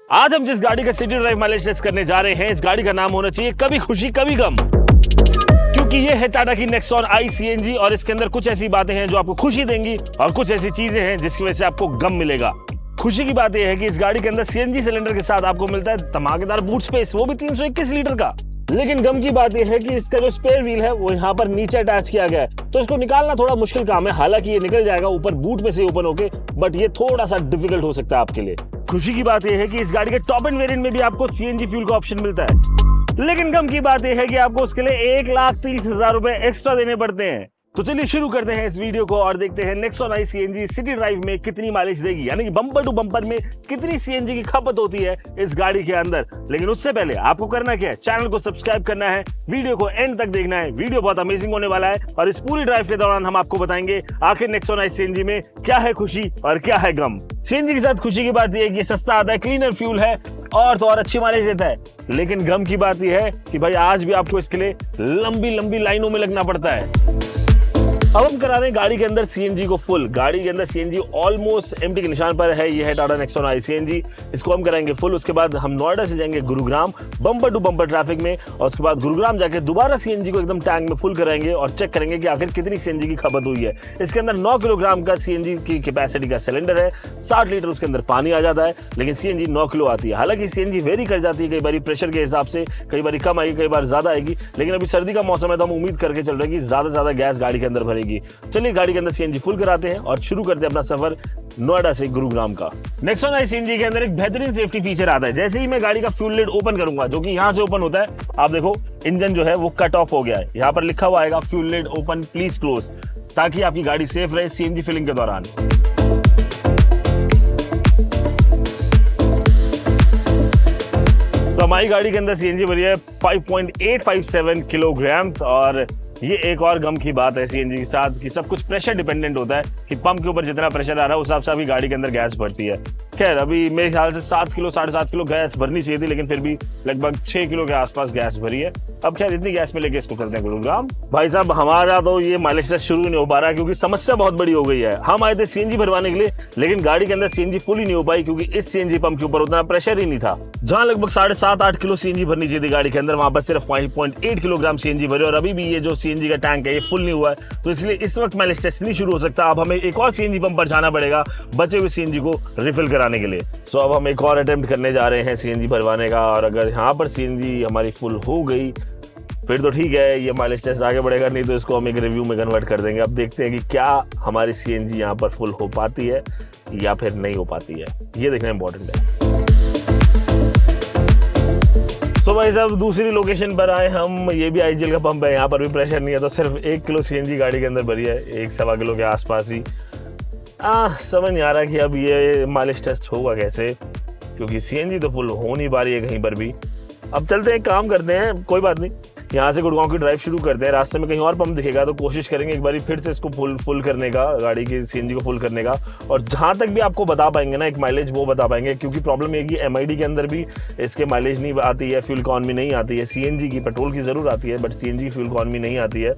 आज हम जिस गाड़ी का सिटी ड्राइव माइलेज टेस्ट करने जा रहे हैं, इस गाड़ी का नाम होना चाहिए कभी खुशी कभी गम, क्योंकि ये है टाटा की नेक्सॉन आई सीएनजी और इसके अंदर कुछ ऐसी बातें हैं जो आपको खुशी देंगी और कुछ ऐसी चीजें हैं जिसकी वजह से आपको गम मिलेगा। खुशी की बात यह है कि इस गाड़ी के अंदर सीएनजी सिलेंडर के साथ आपको मिलता है धमाकेदार बूट स्पेस, वो भी 321 लीटर का। लेकिन गम की बात यह है कि इसका जो स्पेयर व्हील है वो यहाँ पर नीचे अटैच किया गया है, तो इसको निकालना थोड़ा मुश्किल काम है। हालांकि ये निकल जाएगा ऊपर बूट में से ओपन होके, बट ये थोड़ा सा डिफिकल्ट हो सकता है आपके लिए। खुशी की बात यह है कि इस गाड़ी के टॉप एंड वेरिएंट में भी आपको सीएनजी फ्यूल का ऑप्शन मिलता है। लेकिन गम की बात यह है कि आपको उसके लिए 1,30,000 रुपए एक्स्ट्रा देने पड़ते हैं। तो चलिए शुरू करते हैं इस वीडियो को और देखते हैं नेक्सॉन आई सीएनजी सिटी ड्राइव में कितनी माइलेज देगी, यानी कि बम्पर टू बम्पर में कितनी सीएनजी की खपत होती है इस गाड़ी के अंदर। लेकिन उससे पहले आपको करना क्या है, चैनल को सब्सक्राइब करना है, वीडियो को एंड तक देखना है। वीडियो बहुत अमेजिंग होने वाला है और इस पूरी ड्राइव के दौरान हम आपको बताएंगे आखिर नेक्सॉन आई सीएनजी में क्या है खुशी और क्या है गम। सीएनजी के साथ खुशी की बात यह है कि सस्ता आता है, क्लीनर फ्यूल है और तो और अच्छी माइलेज देता है। लेकिन गम की बात यह है कि भाई आज भी आपको इसके लिए लंबी लंबी लाइनों में लगना पड़ता है। अब हम करा रहे हैं गाड़ी के अंदर सीएनजी को फुल। गाड़ी के अंदर सीएनजी ऑलमोस्ट एम्प्टी के निशान पर है। ये है टाटा नेक्सॉन आई सीएनजी, इसको हम कराएंगे फुल। उसके बाद हम नोएडा से जाएंगे Gurugram bumper to bumper traffic में, और उसके बाद गुरुग्राम जाके दोबारा सीएनजी को एकदम टैंक में फुल कराएंगे और चेक करेंगे कि आखिर कितनी सीएनजी की खपत हुई है। इसके अंदर 9 किलोग्राम का सीएनजी की कैपेसिटी का सिलेंडर है, 60 लीटर उसके अंदर पानी आ जाता है, लेकिन सीएनजी 9 किलो आती है। हालांकि सीएनजी वेरी कर जाती है, कई बार प्रेशर के हिसाब से कई बार कम आएगी, कई बार ज्यादा आएगी। लेकिन अभी सर्दी का मौसम है तो हम उम्मीद करके चल रहे हैं कि ज्यादा से ज्यादा गैस गाड़ी के अंदर भरेगी। चलिए गाड़ी के अंदर सीएनजी फुल कराते हैं और शुरू करते हैं अपना सफर नोएडा से गुरुग्राम का। नेक्सॉन आई सीएनजी के अंदर एक बेहतरीन सेफ्टी फीचर आता है। जैसे ही मैं गाड़ी का फ्यूल लिड ओपन करूंगा, जो कि यहां से ओपन होता है, आप देखो इंजन जो है वो कट ऑफ हो गया है। यहां पर लिखा हुआ आएगा fuel lid open please close, ताकि आपकी गाड़ी सेफ रहे सीएनजी फिलिंग के दौरान। तो हमारी गाड़ी के अंदर सीएनजी भरी है 5.857 किलोग्राम। और ये एक और गम की बात है सीएनजी के साथ कि सब कुछ प्रेशर डिपेंडेंट होता है, कि पंप के ऊपर जितना प्रेशर आ रहा है उस हिसाब से अभी गाड़ी के अंदर गैस भरती है। खैर अभी मेरे ख्याल से 7 किलो 7.5 किलो गैस भरनी चाहिए थी, लेकिन फिर भी लगभग 6 किलो के आसपास गैस भरी है। अब खैर इतनी गैस में लेके इसको चलते हैं गुरुग्राम। भाई साहब हमारा तो ये माइलेज टेस्ट शुरू नहीं हो पा रहा है, क्योंकि समस्या बहुत बड़ी हो गई है। हम आए थे सीएनजी भरवाने के लिए, लेकिन गाड़ी के अंदर सीएनजी फुल ही नहीं हो पाई, क्योंकि इस सीएनजी पंप के ऊपर उतना प्रेशर ही नहीं था। जहां लगभग 7.5-8 किलो सीएनजी भरनी चाहिए थी गाड़ी के अंदर, वहां पर सिर्फ 5.8 किलोग्राम सीएनजी भरे। और अभी भी ये जो सीएनजी का टैंक है ये फुल नहीं हुआ है, तो इसलिए इस वक्त माइलेज टेस्ट नहीं शुरू हो सकता। अब हमें एक और सीएनजी पंप पर जाना पड़ेगा बचे हुए सीएनजी को रिफिल कराने के लिए। सो अब हम एक और अटेम्प्ट करने जा रहे हैं सीएनजी भरवाने का, और अगर यहाँ पर सीएनजी हमारी फुल हो गई फिर तो ठीक है, ये माइलेज टेस्ट आगे बढ़ेगा, नहीं तो इसको हम एक रिव्यू में कन्वर्ट कर देंगे। अब देखते हैं कि क्या हमारी सीएनजी यहाँ पर फुल हो पाती है या फिर नहीं हो पाती है, ये देखना इंपॉर्टेंट है। तो भाई साहब दूसरी लोकेशन पर आए हम, ये भी आईजीएल का पंप है, यहाँ पर भी प्रेशर नहीं है, तो सिर्फ 1 किलो सीएनजी गाड़ी के अंदर भरी है, 1-1.25 किलो के आसपास ही। समझ नहीं आ रहा कि अब ये माइलेज टेस्ट होगा कैसे, क्योंकि सीएनजी तो फुल हो नहीं पा रही है कहीं पर भी। अब चलते हैं, काम करते हैं, कोई बात नहीं, यहाँ से गुड़गांव की ड्राइव शुरू करते हैं। रास्ते में कहीं और पंप दिखेगा तो कोशिश करेंगे एक बार फिर से इसको फुल करने का, गाड़ी की सीएनजी को फुल करने का। और जहाँ तक भी आपको बता पाएंगे ना एक माइलेज, वो बता पाएंगे, क्योंकि प्रॉब्लम ये कि एमआईडी के अंदर भी इसके माइलेज नहीं आती है, फ्यूल इकॉनमी नहीं आती है। सीएनजी की पेट्रोल की ज़रूर आती है, बट सीएनजी की फ्यूल इकॉनमी नहीं आती है,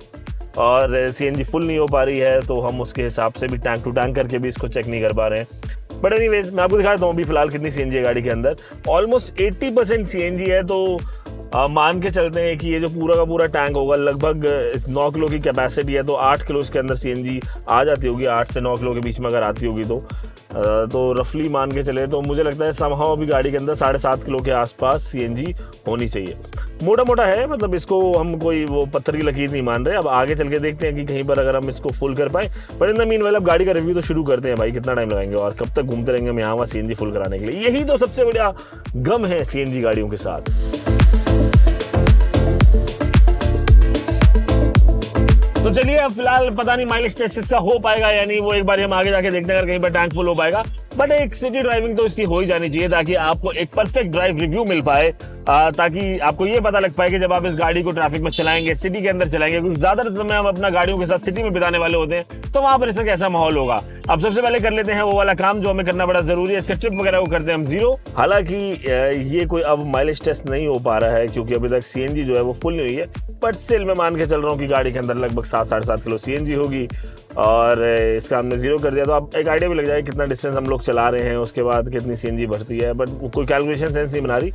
और सीएनजी फुल नहीं हो पा रही है, तो हम उसके हिसाब से भी टैंक टू टैंक करके भी इसको चेक नहीं कर पा रहे हैं। बट एनीवेज मैं आपको दिखा देता हूँ अभी फिलहाल कितनी सीएनजी है गाड़ी के अंदर। ऑलमोस्ट 80% सीएनजी है, तो मान के चलते हैं कि ये जो पूरा का पूरा टैंक होगा लगभग 9 किलो की कैपेसिटी है, तो 8 किलो इसके अंदर सीएनजी आ जाती होगी, 8 से 9 किलो के बीच में अगर आती होगी तो रफली मान के चले तो मुझे लगता है समहाउ अभी गाड़ी के अंदर 7.5 किलो के आसपास सीएनजी होनी चाहिए। मोटा मोटा है, मतलब इसको हम कोई वो पत्थर की लकीर नहीं मान रहे। अब आगे चल के देखते हैं कि कहीं पर अगर हम इसको फुल कर पाए। पर इन द मीनवाइल अब गाड़ी का रिव्यू तो शुरू करते हैं। भाई कितना टाइम लगाएंगे और कब तक घूमते रहेंगे हम यहाँ वहाँ सीएनजी फुल कराने के लिए, यही तो सबसे बड़ा गम है सीएनजी गाड़ियों के साथ। तो चलिए अब फिलहाल पता नहीं माइलेज टेस्ट इसका हो पाएगा या नहीं, वो एक बार हम आगे जाके देखते हैं अगर कहीं पर टैंक फुल हो पाएगा। बट एक सिटी ड्राइविंग तो इसकी हो ही जानी चाहिए, ताकि आपको एक परफेक्ट ड्राइव रिव्यू मिल पाए, ताकि आपको ये पता लग पाए कि जब आप इस गाड़ी को ट्रैफिक में चलाएंगे, सिटी के अंदर चलाएंगे, क्योंकि ज्यादातर समय हम अपना गाड़ियों के साथ सिटी में बिताने वाले होते हैं, तो वहां पर इसका कैसा माहौल होगा। अब सबसे पहले कर लेते हैं वो वाला काम जो हमें करना बड़ा जरूरी है, इसका ट्रिप वगैरह को करते हैं हम 0। हालांकि ये कोई अब माइलेज टेस्ट नहीं हो पा रहा है, क्योंकि अभी तक सीएनजी जो है वो फुल नहीं हुई है, बट स्टिल मैं मान के चल रहा हूँ कि गाड़ी के अंदर लगभग 7-7.5 किलो सीएनजी होगी। और इसका हमने 0 कर दिया, तो अब एक आइडिया भी लग जाए कितना डिस्टेंस हम लोग चला रहे हैं, उसके बाद कितनी सीएनजी भरती है। बट कोई कैलकुलेशन सेंस नहीं बना रही,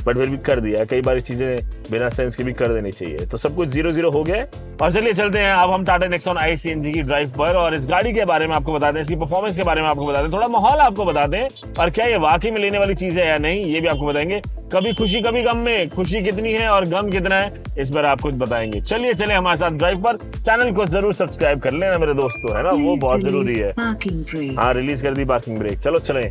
बट फिर भी कर दिया। कई बार चीज़ें बिना सेंस के भी कर देनी चाहिए। तो सब कुछ 0-0 हो गया। और चलिए चलते हैं अब हम टाटा नेक्सॉन आई सीएनजी की ड्राइव पर, और इस गाड़ी के बारे में आपको बता दें, इसकी परफॉर्मेंस के बारे में आपको बता दें, थोड़ा माहौल आपको बता दें, और क्या ये वाकई में लेने वाली चीज़ है या नहीं ये भी आपको बताएंगे। कभी खुशी कभी गम में खुशी कितनी है और गम कितना है, इस पर आपको बताएंगे। चलिए चले हमारे साथ ड्राइव पर। चैनल को जरूर सब्सक्राइब कर लेना मेरे दोस्तों, है ना, वो बहुत जरूरी है। हाँ, रिलीज कर दी पार्किंग ब्रेक। चलो चले।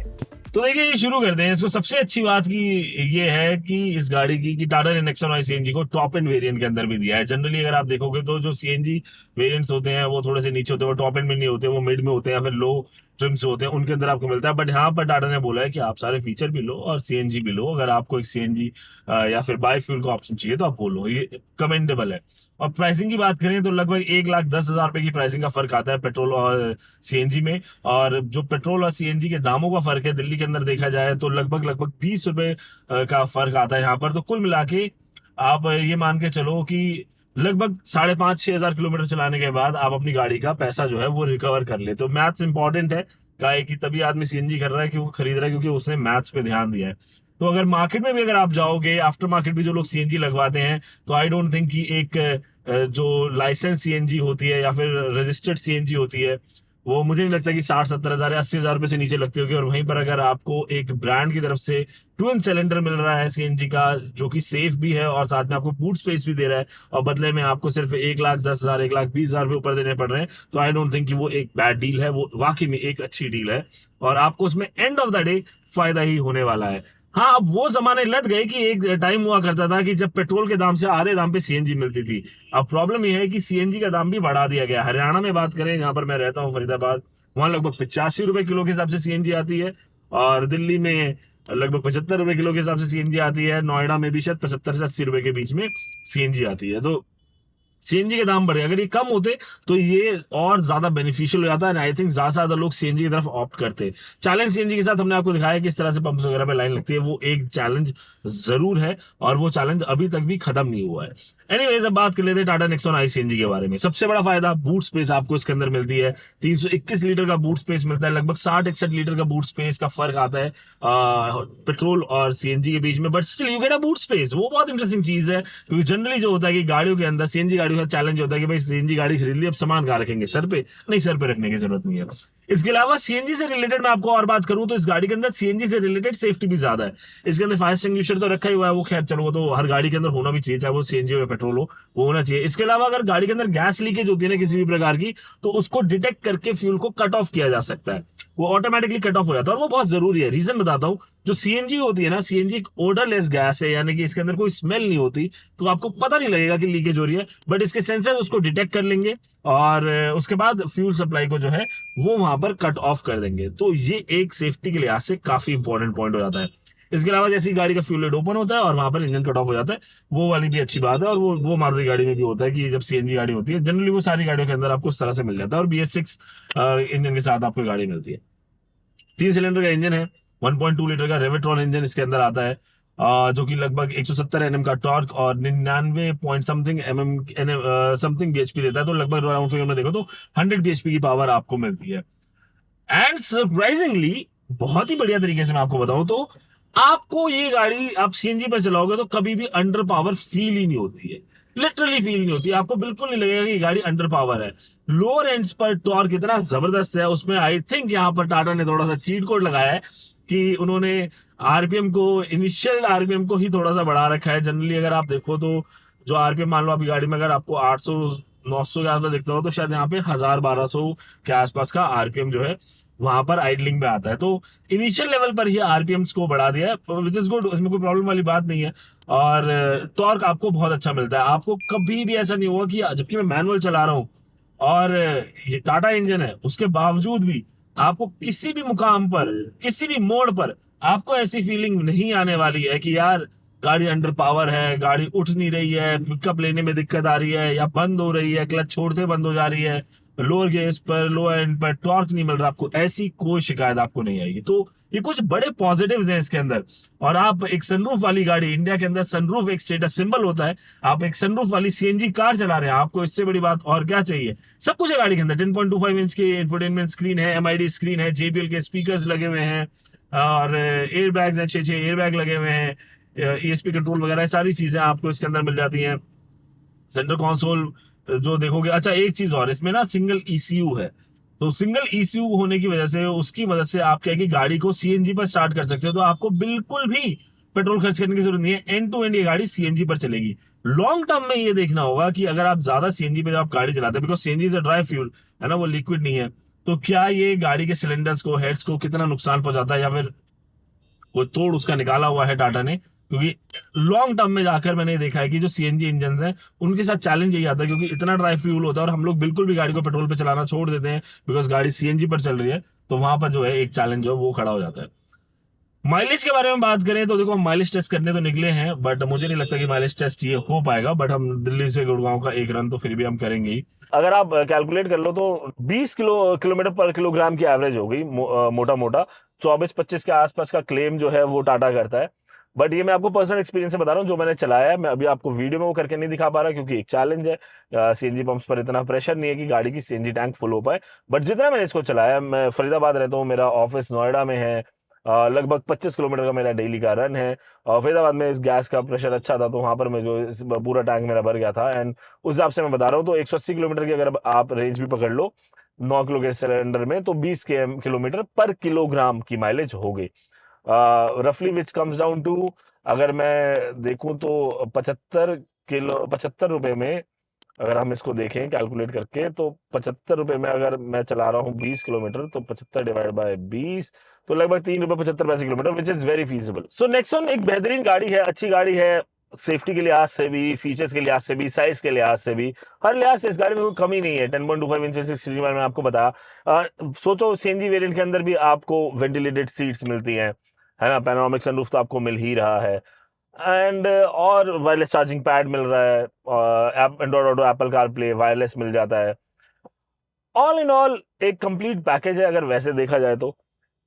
तो देखिए शुरू करते हैं। इसको सबसे अच्छी बात की ये है कि इस गाड़ी की कि टाटा ने नेक्सॉन आई सीएनजी को टॉप एंड वेरिएंट के अंदर भी दिया है। जनरली अगर आप देखोगे तो जो सीएनजी वेरिएंट्स होते हैं वो थोड़े से नीचे होते हैं, वो टॉप एंड में नहीं होते, वो मिड में होते हैं या फिर लो ट्रिम्स होते हैं, उनके अंदर आपको मिलता है। बट यहाँ पर टाटा ने बोला है कि आप सारे फीचर भी लो और सीएनजी भी लो। अगर आपको एक सीएनजी या फिर बाय फ्यूल का ऑप्शन चाहिए तो आप वो लो, ये कमेंडेबल है। और प्राइसिंग की बात करें तो लगभग 1,10,000 रुपए की प्राइसिंग का फर्क आता है पेट्रोल और सीएनजी में। और जो पेट्रोल और सीएनजी के दामों का फर्क है दिल्ली के अंदर देखा जाए तो लगभग 20 रुपए का फर्क आता है यहाँ पर। तो कुल मिला के आप ये मान के चलो कि लगभग 5,500-6 हजार किलोमीटर चलाने के बाद आप अपनी गाड़ी का पैसा जो है वो रिकवर कर ले। तो मैथ्स इंपॉर्टेंट है, क्या है कि तभी आदमी सीएनजी कर रहा है, क्यों खरीद रहा है, क्योंकि उसने मैथ्स पे ध्यान दिया है। तो अगर मार्केट में भी अगर आप जाओगे, आफ्टर मार्केट भी जो लोग सीएनजी लगवाते हैं, तो आई डोंट थिंक कि एक जो लाइसेंस सीएनजी होती है या फिर रजिस्टर्ड सीएनजी होती है वो मुझे नहीं लगता कि 60-70 हजार या 80 हजार रुपए से नीचे लगती होगी। और वहीं पर अगर आपको एक ब्रांड की तरफ से ट्विन सिलेंडर मिल रहा है सीएनजी का, जो कि सेफ भी है और साथ में आपको बूट स्पेस भी दे रहा है, और बदले में आपको सिर्फ 1,10,000 1,20,000 रुपए ऊपर देने पड़ रहे हैं, तो आई डोंट थिंक कि वो एक बैड डील है। वो वाकई में एक अच्छी डील है और आपको उसमें एंड ऑफ द डे फायदा ही होने वाला है। हाँ, अब वो जमाने लग गए कि एक टाइम हुआ करता था कि जब पेट्रोल के दाम से आधे दाम पे सीएनजी मिलती थी। अब प्रॉब्लम यह है कि सीएनजी का दाम भी बढ़ा दिया गया। हरियाणा में बात करें, जहां पर मैं रहता हूँ फरीदाबाद, वहां लगभग 85 रुपए किलो के हिसाब से सीएनजी आती है, और दिल्ली में लगभग 75 रुपए किलो के हिसाब से सीएनजी आती है। नोएडा में भी शायद 75 से 80 रुपए के बीच में सीएनजी आती है। तो सीएनजी के दाम बढ़े, अगर ये कम होते तो ये और ज्यादा बेनिफिशियल हो जाता है। आई थिंक ज्यादा लोग सीएनजी की तरफ ऑप्ट करते। चैलेंज सीएनजी के साथ हमने आपको दिखाया किस तरह से पंप्स वगैरह पे लाइन लगती है, वो एक चैलेंज जरूर है और वो चैलेंज अभी तक भी खत्म नहीं हुआ है। एनीवेज, अब बात कर लेते हैं टाटा नेक्सॉन आई सीएनजी के बारे में। सबसे बड़ा फायदा बूट स्पेस आपको इसके अंदर मिलती है। 321 लीटर का बूट स्पेस मिलता है, लगभग 60-61 लीटर का बूट स्पेस का फर्क आता है पेट्रोल और सीएनजी के बीच में। But still you get a boot space. वो बहुत इंटरेस्टिंग चीज है, क्योंकि जनरली जो होता है कि गाड़ियों के अंदर सीएनजी गाड़ियों का चैलेंज होता है कि भाई सीएनजी गाड़ी खरीद ली, अब सामान कहाँ रखेंगे, सर पे? नहीं, सर पे रखने की जरूरत नहीं है। इसके अलावा सीएनजी से रिलेटेड मैं आपको और बात करूं तो इस गाड़ी के अंदर सीएनजी से रिलेटेड सेफ्टी भी ज्यादा है। इसके अंदर फायर एक्सटिंग्विशर तो रखा ही हुआ है, वो खैर चलो वो तो हर गाड़ी के अंदर होना भी चाहिए, चाहे वो सीएनजी हो या पेट्रोल हो, वो होना चाहिए। इसके अलावा अगर गाड़ी के अंदर गैस लीकेज होती है ना किसी भी प्रकार की, तो उसको डिटेक्ट करके फ्यूल को कट ऑफ किया जा सकता है, वो ऑटोमेटिकली कट ऑफ हो जाता है, और वो बहुत जरूरी है। रीजन बताता हूँ, जो सीएनजी होती है ना, सीएनजी एक ओडरलेस गैस है, यानी कि इसके अंदर कोई स्मेल नहीं होती, तो आपको पता नहीं लगेगा कि लीकेज हो रही है, बट इसके सेंसर उसको डिटेक्ट कर लेंगे और उसके बाद फ्यूल सप्लाई को जो है वो वहां पर कट ऑफ कर देंगे। तो ये एक सेफ्टी के लिहाज से काफी इंपॉर्टेंट पॉइंट हो जाता है। इसके अलावा जैसे ही गाड़ी का फ्यूल लिड ओपन होता है और वहां पर इंजन कट ऑफ हो जाता है, वो वाली भी अच्छी बात है। और वो मारुति गाड़ी में भी होता है कि जब सीएनजी गाड़ी होती है, जनरली वो सारी गाड़ियों के अंदर आपको इस तरह से मिल जाता है। और BS6 इंजन के साथ आपको गाड़ी मिलती है। 3 सिलेंडर का इंजन है, 1.2 लीटर का रेवेट्रॉन इंजन इसके अंदर आता है, जो कि लगभग 170 Nm का टॉर्क और 99 पॉइंट समथिंग समथिंग bhp देता है। तो लगभग राउंड फिगर में देखो तो 100 bhp की पावर आपको मिलती है। एंड सरप्राइजिंगली, बहुत ही बढ़िया तरीके से मैं आपको बताऊं तो आपको ये गाड़ी आप सीएनजी पर चलाओगे तो कभी भी अंडर पावर फील ही नहीं होती है, लिटरली फील नहीं होती है। आपको बिल्कुल नहीं लगेगा कि गाड़ी अंडर पावर है। लोअर एंड्स पर टॉर्क इतना जबरदस्त है, उसमें आई थिंक यहाँ पर टाटा ने थोड़ा सा चीट कोड लगाया है कि उन्होंने आरपीएम को, इनिशियल आरपीएम को ही थोड़ा सा बढ़ा रखा है। जनरली अगर आप देखो तो जो आरपीएम, मान लो आपकी गाड़ी में अगर आपको 800-900 के आसपास दिखता हो, तो शायद यहाँ पे 1000-1200 के आसपास का आरपीएम जो है वहां पर आइडलिंग में आता है। तो इनिशियल लेवल पर ही आरपीएम्स को बढ़ा दिया है, विच इज गुड, इसमें कोई प्रॉब्लम वाली बात नहीं है। और टॉर्क आपको बहुत अच्छा मिलता है। आपको कभी भी ऐसा नहीं होगा कि जबकि मैं मैनुअल चला रहा हूँ और ये टाटा इंजन है, उसके बावजूद भी आपको किसी भी मुकाम पर, किसी भी मोड़ पर आपको ऐसी फीलिंग नहीं आने वाली है कि यार गाड़ी अंडर पावर है, गाड़ी उठ नहीं रही है, पिकअप लेने में दिक्कत आ रही है, या बंद हो रही है, क्लच छोड़ते बंद हो जा रही है, लोअर गेज पर, लो एंड पर टॉर्क नहीं मिल रहा आपको, ऐसी कोई शिकायत आपको नहीं आएगी। तो ये कुछ बड़े पॉजिटिव्स हैं इसके अंदर। और आप एक सनरूफ वाली गाड़ी, इंडिया के अंदर सनरूफ एक स्टेटस सिंबल होता है, आप एक सनरूफ वाली सीएनजी कार चला रहे हैं, आपको इससे बड़ी बात और क्या चाहिए। सब कुछ है गाड़ी के अंदर, 10.25 इंच की इंफोटेनमेंट स्क्रीन है, एमआईडी स्क्रीन है, जेबीएल के स्पीकर्स लगे हुए हैं, और एयर बैग्स हैं, 6 एयर बैग लगे हुए हैं, ईएसपी कंट्रोल वगैरह सारी चीजें आपको इसके अंदर मिल जाती हैं। सेंटर कंसोल जो देखोगे, अच्छा एक चीज और, इसमें ना सिंगल ईसीयू है, तो सिंगल ईसीयू होने की वजह से, उसकी मदद से आप क्या है कि गाड़ी को सीएनजी पर स्टार्ट कर सकते हो, तो आपको बिल्कुल भी पेट्रोल खर्च करने की जरूरत नहीं है। एंड टू एंड ये गाड़ी सीएनजी पर चलेगी। लॉन्ग टर्म में ये देखना होगा कि अगर आप ज्यादा सीएनजी पे आप गाड़ी चलाते हैं, because CNG is a dry fuel है ना, वो लिक्विड नहीं है, तो क्या ये गाड़ी के सिलेंडर्स को, हेड्स को कितना नुकसान पहुंचाता है, या फिर कोई तोड़ उसका निकाला हुआ है टाटा ने। क्योंकि लॉन्ग टर्म में जाकर मैंने देखा है कि जो सीएनजी इंजन हैं उनके साथ चैलेंज यही आता है, क्योंकि इतना ड्राई फ्यूल होता है और हम लोग बिल्कुल भी गाड़ी को पेट्रोल पे चलाना छोड़ देते हैं बिकॉज गाड़ी सीएनजी पर चल रही है, तो वहां पर जो है एक चैलेंज जो वो खड़ा हो जाता है। माइलेज के बारे में बात करें तो देखो, हम माइलेज टेस्ट करने तो निकले हैं, बट मुझे नहीं लगता कि माइलेज टेस्ट ये हो पाएगा, बट हम दिल्ली से गुड़गांव का एक रन तो फिर भी हम करेंगे ही। अगर आप कैलकुलेट कर लो तो 20 किलोमीटर पर किलोग्राम की एवरेज हो गई, मोटा मोटा 24-25 के आसपास का क्लेम जो है वो टाटा करता है। बट ये मैं आपको पर्सनल एक्सपीरियंस से बता रहा हूँ, जो मैंने चलाया है। मैं अभी आपको वीडियो में वो करके नहीं दिखा पा रहा क्योंकि एक चैलेंज है, सीएनजी पंप्स पर इतना प्रेशर नहीं है कि गाड़ी की सीएनजी टैंक फुल हो पाए। बट जितना मैंने इसको चलाया, मैं फरीदाबाद रहता हूँ, मेरा ऑफिस नोएडा में है, लगभग 25 किलोमीटर का मेरा डेली का रन है, और फरीदाबाद में इस गैस का प्रेशर अच्छा था, तो वहां पर मैं जो पूरा टैंक मेरा भर गया था। एंड उस हिसाब से मैं बता रहा हूँ, तो 180 किलोमीटर की अगर आप रेंज भी पकड़ लो 9 किलो के सिलेंडर में, तो 20 किलोमीटर पर किलोग्राम की माइलेज हो गई, रफली, विच कम्स डाउन टू, अगर मैं देखूं तो 75 रुपए में, अगर हम इसको देखें कैलकुलेट करके, तो 75 रुपए में अगर मैं चला रहा हूँ 20 किलोमीटर, तो 75 डिवाइड बाय 20, तो लगभग 3 रुपए 75 पैसे kilometre, which is very feasible. So Nexon एक बेहतरीन गाड़ी है, अच्छी गाड़ी है, सेफ्टी के लिहाज से भी, फीचर्स के लिहाज से भी, साइज के लिहाज से भी, हर लिहाज से इस गाड़ी में कोई कमी नहीं है। 10.25 इंच की स्क्रीन मैंने आपको बताया। सोचो सीएनजी वेरिएंट के अंदर भी आपको वेंटिलेटेड सीट्स मिलती हैं, है ना, पैनोरामिक सनरूफ तो आपको मिल ही रहा है, एंड और वायरलेस चार्जिंग पैड मिल रहा है, Android auto, Apple car play, wireless मिल जाता है। ऑल इन ऑल एक कंप्लीट पैकेज है अगर वैसे देखा जाए तो।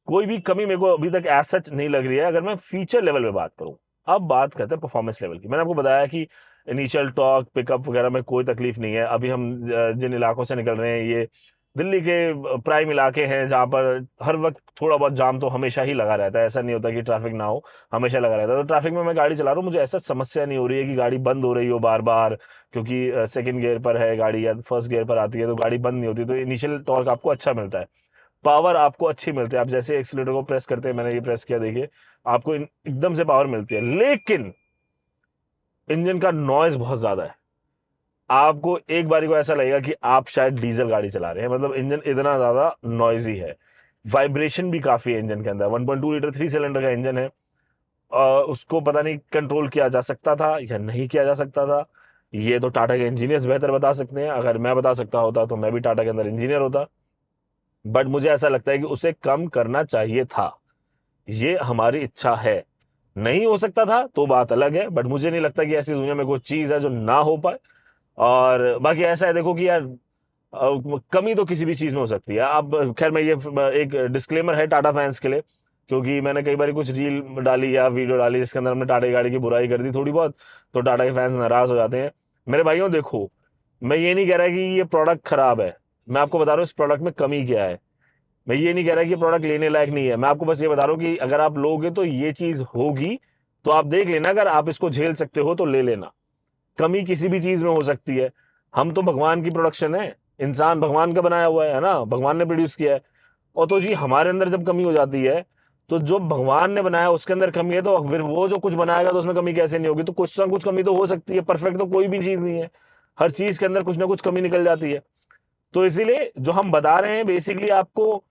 कोई भी कमी मेरे को अभी तक एज सच नहीं लग रही है। अगर मैं फीचर लेवल में बात करूं, अब बात करते हैं परफॉर्मेंस लेवल की। मैंने आपको बताया कि इनिशियल टॉर्क, पिकअप वगैरह में कोई तकलीफ नहीं है। अभी हम जिन इलाकों से निकल रहे हैं, ये दिल्ली के प्राइम इलाके हैं जहां पर हर वक्त थोड़ा बहुत जाम तो हमेशा ही लगा रहता है, ऐसा नहीं होता कि ट्रैफिक ना हो, हमेशा लगा रहता है। तो ट्रैफिक में मैं गाड़ी चला रहा हूँ, मुझे ऐसा समस्या नहीं हो रही है कि गाड़ी बंद हो रही हो बार बार, क्योंकि सेकंड गियर पर है गाड़ी या फर्स्ट गियर पर आती है तो गाड़ी बंद नहीं होती। तो इनिशियल टॉर्क आपको अच्छा मिलता है, पावर आपको अच्छी मिलती है। आप जैसे एक्सीलेटर को प्रेस करते हैं, मैंने ये प्रेस किया, देखिए आपको एकदम से पावर मिलती है। लेकिन इंजन का नॉइज बहुत ज्यादा है, आपको एक बारी को ऐसा लगेगा कि आप शायद डीजल गाड़ी चला रहे हैं, मतलब इंजन इतना ज्यादा नॉइजी है। वाइब्रेशन भी काफी है इंजन के अंदर। 1.2 लीटर 3 सिलेंडर का इंजन है, उसको पता नहीं कंट्रोल किया जा सकता था या नहीं किया जा सकता था, ये तो टाटा के इंजीनियर्स बेहतर बता सकते हैं। अगर मैं बता सकता होता तो मैं भी टाटा के अंदर इंजीनियर होता, बट मुझे ऐसा लगता है कि उसे कम करना चाहिए था। ये हमारी इच्छा है, नहीं हो सकता था तो बात अलग है, बट मुझे नहीं लगता कि ऐसी दुनिया में कोई चीज है जो ना हो पाए। और बाकी ऐसा है, देखो कि यार कमी तो किसी भी चीज में हो सकती है। अब खैर, मैं ये एक डिस्क्लेमर है टाटा फैंस के लिए, क्योंकि मैंने कई बार कुछ रील डाली या वीडियो डाली जिसके अंदर हमने टाटा की गाड़ी की बुराई कर दी थोड़ी बहुत, तो टाटा के फैंस नाराज हो जाते हैं। मेरे भाइयों देखो, मैं ये नहीं कह रहा कि ये प्रोडक्ट खराब है, मैं आपको बता रहा हूँ इस प्रोडक्ट में कमी क्या है। मैं ये नहीं कह रहा कि प्रोडक्ट लेने लायक नहीं है, मैं आपको बस ये बता रहा हूँ कि अगर आप लोगे तो ये चीज होगी, तो आप देख लेना, अगर आप इसको झेल सकते हो तो ले लेना। कमी किसी भी चीज में हो सकती है, हम तो भगवान की प्रोडक्शन है, इंसान भगवान का बनाया हुआ है ना, भगवान ने प्रोड्यूस किया है। और तो जी हमारे अंदर जब कमी हो जाती है, तो जो भगवान ने बनाया उसके अंदर कमी है, तो फिर वो जो कुछ बनाएगा तो उसमें कमी कैसे नहीं होगी। तो कुछ ना कुछ कमी तो हो सकती है, परफेक्ट तो कोई भी चीज नहीं है, हर चीज के अंदर कुछ ना कुछ कमी निकल जाती है। तो इसीलिए जो हम बता रहे हैं बेसिकली, आपको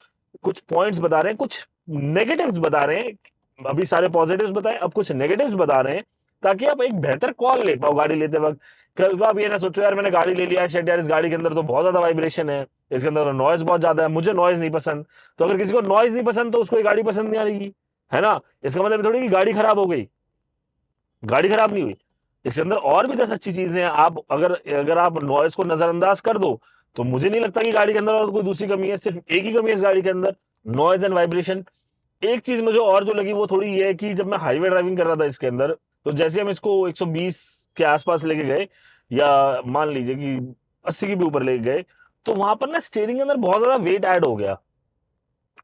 कुछ पॉइंट्स बता रहे हैं, कुछ नेगेटिव्स बता रहे हैं। अभी सारे पॉजिटिव्स बताए, अब कुछ नेगेटिव्स बता रहे हैं, ताकि आप एक बेहतर कॉल ले पाओ गाड़ी लेते वक्त। कल को आप ये ना सोचो यार मैंने गाड़ी ले लिया है, शायद यार इस गाड़ी के अंदर तो बहुत ज्यादा वाइब्रेशन है, इसके अंदर नॉइज बहुत ज्यादा है, मुझे नॉइज नहीं पसंद। तो अगर किसी को नॉइज नहीं पसंद तो उसको ये गाड़ी पसंद नहीं आएगी, है ना। इसका मतलब थोड़ी कि गाड़ी खराब हो गई, गाड़ी खराब नहीं हुई, इसके अंदर और भी 10 अच्छी चीजें हैं। आप अगर अगर आप नॉइज को नजरअंदाज कर दो, तो मुझे नहीं लगता कि गाड़ी के अंदर और कोई दूसरी कमी है। सिर्फ एक ही कमी है इस गाड़ी के अंदर, नॉइज एंड वाइब्रेशन। एक चीज मुझे और जो लगी वो थोड़ी ये है कि जब मैं हाईवे ड्राइविंग कर रहा था इसके अंदर, तो जैसे हम इसको 120 के आसपास लेके गए, या मान लीजिए कि 80 के भी ऊपर लेके गए, तो वहां पर ना स्टीयरिंग के अंदर बहुत ज्यादा वेट ऐड हो गया,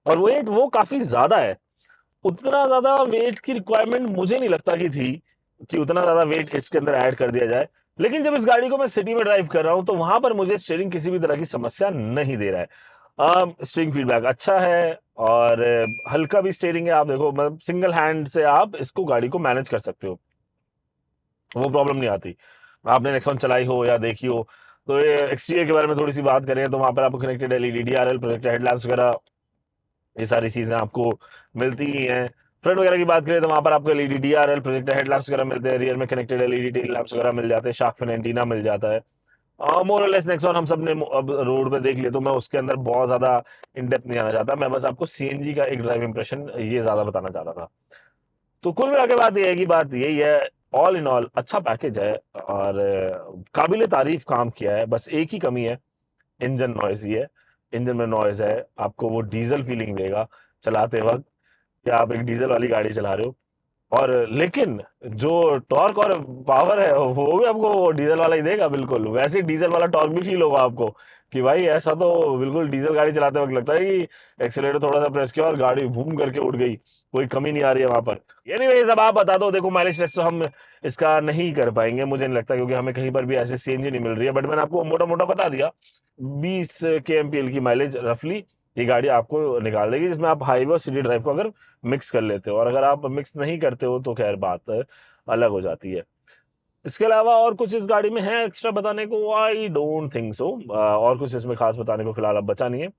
और वेट वो काफी ज्यादा है। उतना ज्यादा वेट की रिक्वायरमेंट मुझे नहीं लगता कि थी, कि उतना ज्यादा वेट इसके अंदर ऐड कर दिया जाए। लेकिन जब इस गाड़ी को मैं सिटी में ड्राइव कर रहा हूं, तो वहां पर मुझे स्टीयरिंग किसी भी तरह की समस्या नहीं दे रहा है। स्टीयरिंग फीडबैक अच्छा है, और हल्का भी स्टीयरिंग है। आप देखो, मतलब सिंगल हैंड से आप इसको गाड़ी को मैनेज कर सकते हो, वो प्रॉब्लम नहीं आती। आपने नेक्सॉन चलाई हो या देखी हो, तो ये एक्सटीरियर के बारे में थोड़ी सी बात करें, तो वहां पर आपको connected LED, DRL, projector headlamps वगैरह, ये सारी चीजें आपको मिलती ही हैं। फ्रंट वगैरह की बात करें तो वहां पर आपको एलईडी, डीआरएल, प्रोजेक्टर हेडलैम्प्स वगैरह मिलते हैं। रियर में कनेक्टेड एलईडी टेल लैंप्स वगैरह मिल जाते हैं, शार्क फिन एंटीना मिल जाता है। मोर और लेस नेक्सॉन हम सब ने अब रोड पे देख लिया, तो मैं उसके अंदर बहुत ज्यादा इन डेप्थ नहीं आना चाहता। मैं बस आपको सीएनजी का एक ड्राइव इंप्रेशन ये ज्यादा बताना चाहता था। तो कुल मिला के बात ये है कि बात यही है, ऑल इन ऑल अच्छा पैकेज है, और काबिल तारीफ काम किया है। बस एक ही कमी है, इंजन नॉइज ही है। इंजन में नॉइज है, आपको वो डीजल फीलिंग देगा चलाते वक्त, कि आप एक डीजल वाली गाड़ी चला रहे हो। और लेकिन जो टॉर्क और पावर है वो भी आपको डीजल वाला ही देगा, बिल्कुल वैसे ही डीजल वाला टॉर्क भी फील होगा आपको, कि भाई ऐसा तो बिल्कुल डीजल गाड़ी चलाते वक्त लगता है कि एक्सीलरेटर थोड़ा सा प्रेस किया और गाड़ी घूम करके उड़ गई, कोई कमी नहीं आ रही है वहां पर। एनीवेज, अब आप बता दो, देखो माइलेज टेस्ट तो हम इसका नहीं कर पाएंगे मुझे नहीं लगता, क्योंकि हमें कहीं पर भी ऐसे सीएनजी नहीं मिल रही है। बट मैंने आपको मोटा मोटा बता दिया, 20 केएमपीएल की माइलेज रफली ये गाड़ी आपको निकाल देगी, जिसमें आप हाईवे और सिटी ड्राइव को अगर मिक्स कर लेते हो। और अगर आप मिक्स नहीं करते हो तो खैर बात अलग हो जाती है। इसके अलावा और कुछ इस गाड़ी में है एक्स्ट्रा बताने को? I don't think so. और कुछ इसमें खास बताने को फिलहाल अब बचा नहीं है।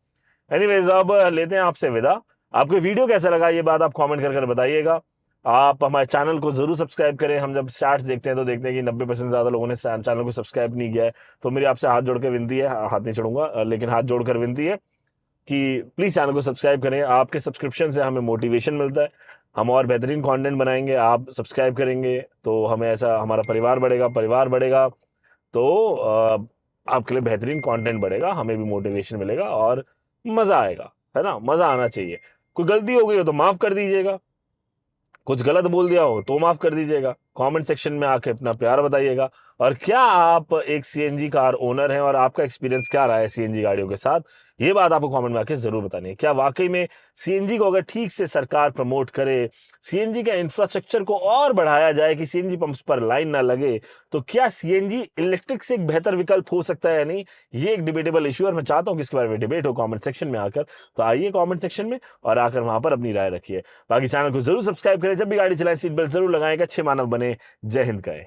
एनीवेज, अब लेते हैं आपसे विदा। आपको वीडियो कैसा लगा ये बात आप कमेंट कर बताइएगा। आप हमारे चैनल को जरूर सब्सक्राइब करें। हम जब स्टार्ट देखते हैं तो देखते हैं कि 90% ज्यादा लोगों ने चैनल को सब्सक्राइब नहीं किया है। तो मेरी आपसे हाथ जोड़ के विनती है, हाथ नहीं छोड़ूंगा, लेकिन हाथ जोड़कर विनती है कि प्लीज चैनल को सब्सक्राइब करें। आपके सब्सक्रिप्शन से हमें मोटिवेशन मिलता है, हम और बेहतरीन कंटेंट बनाएंगे। आप सब्सक्राइब करेंगे तो हमें ऐसा, हमारा परिवार बढ़ेगा, तो आपके लिए बेहतरीन कंटेंट बढ़ेगा, हमें भी मोटिवेशन मिलेगा और मजा आएगा, है ना? मजा आना चाहिए। कोई गलती हो गई हो तो माफ कर दीजिएगा, कुछ गलत बोल दिया हो तो माफ कर दीजिएगा। कमेंट सेक्शन में आके अपना प्यार बताइएगा। और क्या आप एक सीएनजी कार ओनर हैं और आपका एक्सपीरियंस क्या रहा है सीएनजी गाड़ियों के साथ, ये बात आपको कमेंट में आके जरूर बतानी है। क्या वाकई में सीएनजी को अगर ठीक से सरकार प्रमोट करे, सीएनजी का इंफ्रास्ट्रक्चर को और बढ़ाया जाए कि सीएनजी पंप्स पर लाइन ना लगे, तो क्या सीएनजी इलेक्ट्रिक से एक बेहतर विकल्प हो सकता है या नहीं? ये एक डिबेटेबल इश्यू, और मैं चाहता हूं कि इसके बारे में डिबेट हो कमेंट सेक्शन में आकर। तो आइए कमेंट सेक्शन में और आकर वहां पर अपनी राय रखिए। बाकी चैनल को जरूर सब्सक्राइब करें, जब भी गाड़ी चलाएं सीट बेल्ट जरूर लगाएं, अच्छे मानव बने। जय हिंद कहें।